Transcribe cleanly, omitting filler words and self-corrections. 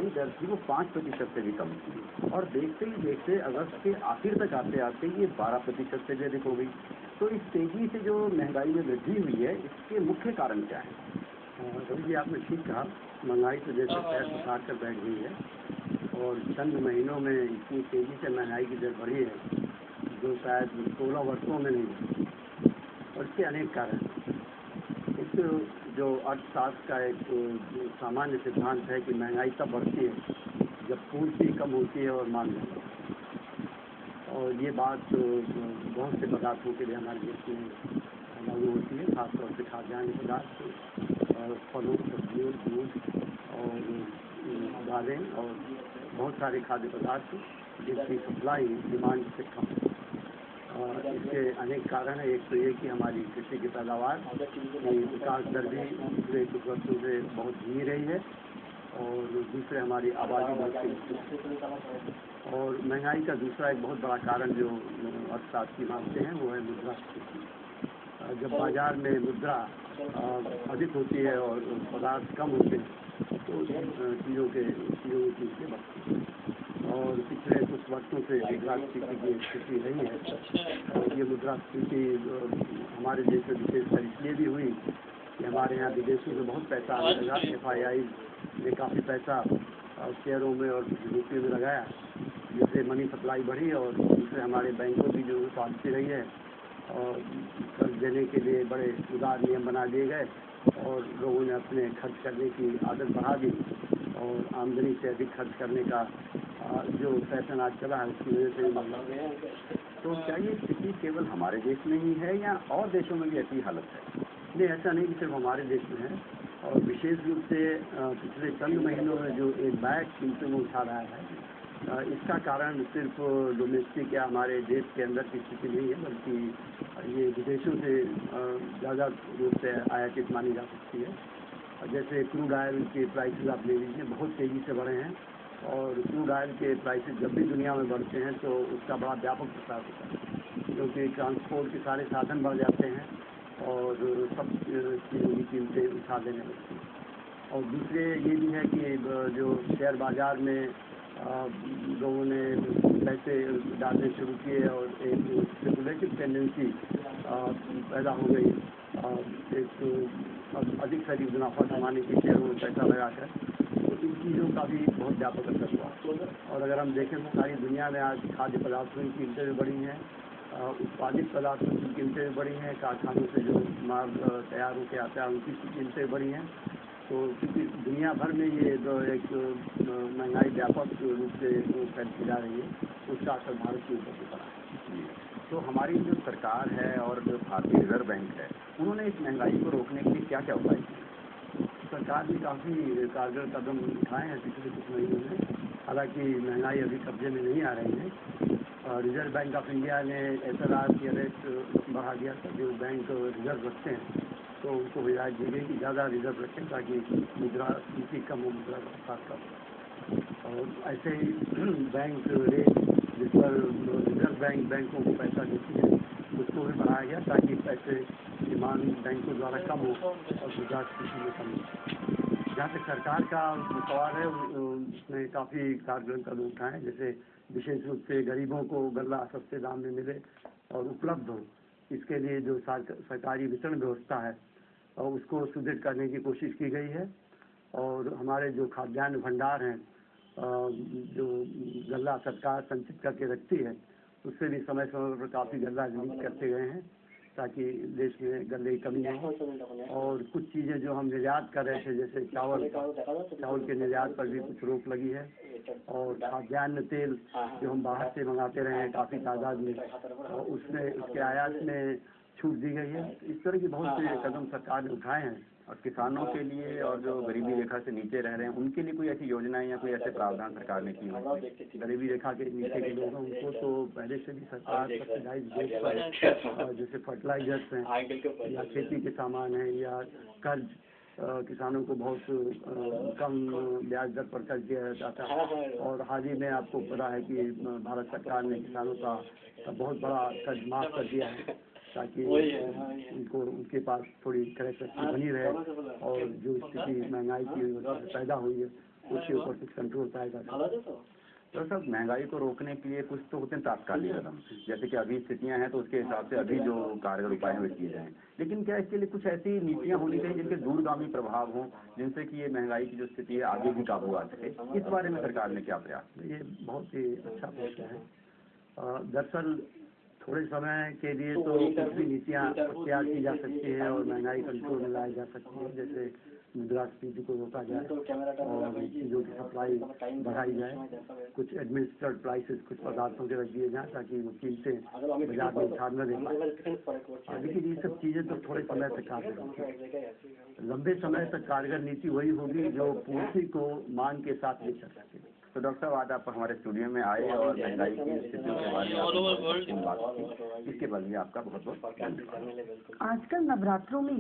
महंगाई दर थी वो 5% से भी कम थी, और देखते ही देखते अगस्त के आखिर तक आते आते ये 12% से भी अधिक हो गई। तो इस तेजी से जो महंगाई में वृद्धि हुई है, इसके मुख्य कारण क्या है? रवि जी, आपने ठीक कहा, महंगाई तो जैसे पैर पसार कर बैठ गई है, और चंद महीनों में इतनी तेजी से महंगाई की दर बढ़ी है जो शायद 16 वर्षों में नहीं बढ़ी। और इसके अनेक कारण। एक जो अर्थशास्त्र का एक जो सामान्य सिद्धांत है कि महंगाई तब बढ़ती है जब पूर्ति कम होती है और मांग ज़्यादा होती है, और ये बात बहुत से पदार्थों के लिए हमारे देश में लागू होती है, खासतौर से खाद्यान्न पदार्थ, फलों, सब्जियों, दूध और दालें और बहुत सारे खाद्य पदार्थ जिसकी सप्लाई डिमांड से कम है। इसके अनेक कारण है। एक तो ये कि हमारी कृषि की पैदावार की विकास दर भी पिछले कुछ वर्षों से बहुत धीमी रही है, और दूसरे हमारी आबादी बढ़ती है। और महंगाई का दूसरा एक बहुत बड़ा कारण जो अर्थशास्त्री मानते हैं वो है मुद्रास्फीति। जब बाजार में मुद्रा अधिक होती है और पदार्थ कम होते हैं तो चीज़ों की कीमतें बढ़ती हैं, और पिछले कुछ वर्षों से मुद्रास्फीति की स्थिति रही है। और ये मुद्रास्फीति हमारे देश में विशेषकर इसलिए भी हुई कि हमारे यहाँ विदेशों से बहुत पैसा आने लगा। FII ने काफ़ी पैसा शेयरों में और रुपये में लगाया, जिससे मनी सप्लाई बढ़ी, और दूसरे हमारे बैंकों की जो पॉलिसी रही है और कर्ज देने के लिए बड़े उदार नियम बना दिए गए, और लोगों ने अपने खर्च करने की आदत बढ़ा दी, और आमदनी से अधिक खर्च करने का जो फैशन आज चला है उसकी वजह से मतलब। तो क्या ये स्थिति केवल हमारे देश में ही है या और देशों में भी ऐसी हालत है? नहीं, ऐसा नहीं कि सिर्फ हमारे देश में है, और विशेष रूप से पिछले चंद महीनों में जो एक बैग कीमतों में उठा रहा है, इसका कारण सिर्फ डोमेस्टिक या हमारे देश के अंदर की स्थिति नहीं है, बल्कि ये विदेशों से ज़्यादा रूप से आयातित मानी जा सकती है। जैसे क्रूड ऑयल के प्राइसेस आप ले लीजिए, बहुत तेज़ी से बढ़े हैं, और क्रूड ऑयल के प्राइसेस जब भी दुनिया में बढ़ते हैं तो उसका बड़ा व्यापक प्रसार होता है, क्योंकि ट्रांसपोर्ट के सारे साधन बढ़ जाते हैं और सब चीज़ों की कीमतें उठा देने लगती हैं। और दूसरे ये भी है कि जो शेयर बाज़ार में लोगों ने पैसे डालने शुरू किए और एक स्पेकुलेटिव टेंडेंसी पैदा हो गई, एक अधिक से अधिक मुनाफा कमाने के शेयरों में पैसा लगाकर, तो इन चीज़ों का भी बहुत व्यापक असर हुआ। और अगर हम देखें तो सारी दुनिया में आज खाद्य पदार्थों की कीमतें भी बढ़ी हैं, उत्पादित पदार्थों की कीमतें भी बढ़ी हैं, कारखानों से जो माल तैयार होकर आता है उनकी कीमतें बढ़ी हैं। तो क्योंकि दुनिया भर में ये जो एक महंगाई व्यापक रूप से फैलती जा रही है, उसका असर भारत के ऊपर भी पड़ा है। तो हमारी जो सरकार है और जो भारतीय रिजर्व बैंक है, उन्होंने इस महंगाई को रोकने के लिए क्या क्या उपाय किए? सरकार ने काफ़ी कारगर कदम उठाए हैं पिछले कुछ महीनों में। हालांकि महंगाई अभी कब्जे में नहीं आ रही है। रिजर्व बैंक ऑफ इंडिया ने SLR की रेट बढ़ा दिया था। जो बैंक रिजर्व रखते हैं तो उनको हिदायत दी गई कि ज़्यादा रिजर्व रखें ताकि मुद्रा स्फीति कम हो, मुद्रा का प्रसार कम। और ऐसे ही बैंक रेट जिस पर रिजर्व बैंकों को पैसा देती है उसको भी बढ़ाया गया ताकि पैसे की मांग बैंकों द्वारा कम हो और मुद्रा स्फीति में कम हो। जहाँ तक सरकार का सवाल है, उसने काफ़ी कारगर कदम उठाए, जैसे विशेष रूप से गरीबों को गल्ला सस्ते दाम में मिले और उपलब्ध हो, इसके लिए जो सरकारी वितरण व्यवस्था है और उसको सुदृढ़ करने की कोशिश की गई है। और हमारे जो खाद्यान्न भंडार हैं, जो गल्ला सरकार संचित करके रखती है, उससे भी समय समय पर काफ़ी गल्ला रिलीज करते गए हैं ताकि देश में गल्ले की कमी हो। और कुछ चीज़ें जो हम निर्यात कर रहे थे, जैसे चावल के निर्यात पर भी कुछ रोक लगी है, और खाद्यान्न तेल जो हम बाहर से मंगाते रहे हैं काफ़ी तादाद में, और उसमें उसके आयात में छूट दी गई है। इस तरह की बहुत से कदम सरकार ने उठाए हैं। और किसानों के लिए और जो गरीबी रेखा से नीचे रह रहे हैं उनके लिए कोई ऐसी योजनाएं या कोई ऐसे प्रावधान सरकार ने किए हैं? गरीबी रेखा के नीचे के लोग हैं उनको तो पहले से भी सरकार सब्सिडाइज बेस पर जैसे फर्टिलाइजर्स हैं या खेती के सामान हैं या कर्ज किसानों को बहुत कम ब्याज दर पर कर्ज दिया जाता है। और हाल ही में आपको पता है कि भारत सरकार ने किसानों का बहुत बड़ा कर्ज माफ़ कर दिया है ताकि उनको उनके पास थोड़ी क्रय शक्ति बनी रहे, और जो स्थिति महंगाई की पैदा हुई है उसके ऊपर कुछ कंट्रोल पाएगा। तो सब महंगाई को रोकने के लिए कुछ तो होते हैं तात्कालिक कदम, जैसे कि अभी स्थितियां हैं तो उसके हिसाब से अभी जो कारगर उपाय हैं वे किए जाएं। लेकिन क्या इसके लिए कुछ ऐसी नीतियां होनी चाहिए जिनके दूरगामी प्रभाव हों, जिनसे कि ये महंगाई की जो स्थिति है आगे भी काबू आ सके? इस बारे में सरकार ने क्या प्रयास? ये बहुत ही अच्छा प्रश्न है। दरअसल थोड़े समय के लिए तो कुछ भी नीतियाँ तैयार की जा सकती है और महंगाई कंट्रोल में लाई जा सकती है, जैसे मुद्रास्फीति को रोका जाए और चीज़ों की सप्लाई बढ़ाई जाए, कुछ एडमिनिस्ट्रेड प्राइसेस कुछ पदार्थों के रख दिए जाएँ ताकि वो कीमतें बाजार में उछाल न दे पाए। लेकिन ये सब चीज़ें तो थोड़े समय तक कारगर होंगी। लंबे समय तक कारगर नीति वही होगी जो पूर्ति को मांग के साथ ले चल सके। तो डॉक्टर साहब, आज आप हमारे स्टूडियो में आए और महंगाई की स्थितियों के बारे में बात की, इसके बाद भी आपका बहुत बहुत धन्यवाद। आजकल नवरात्रों में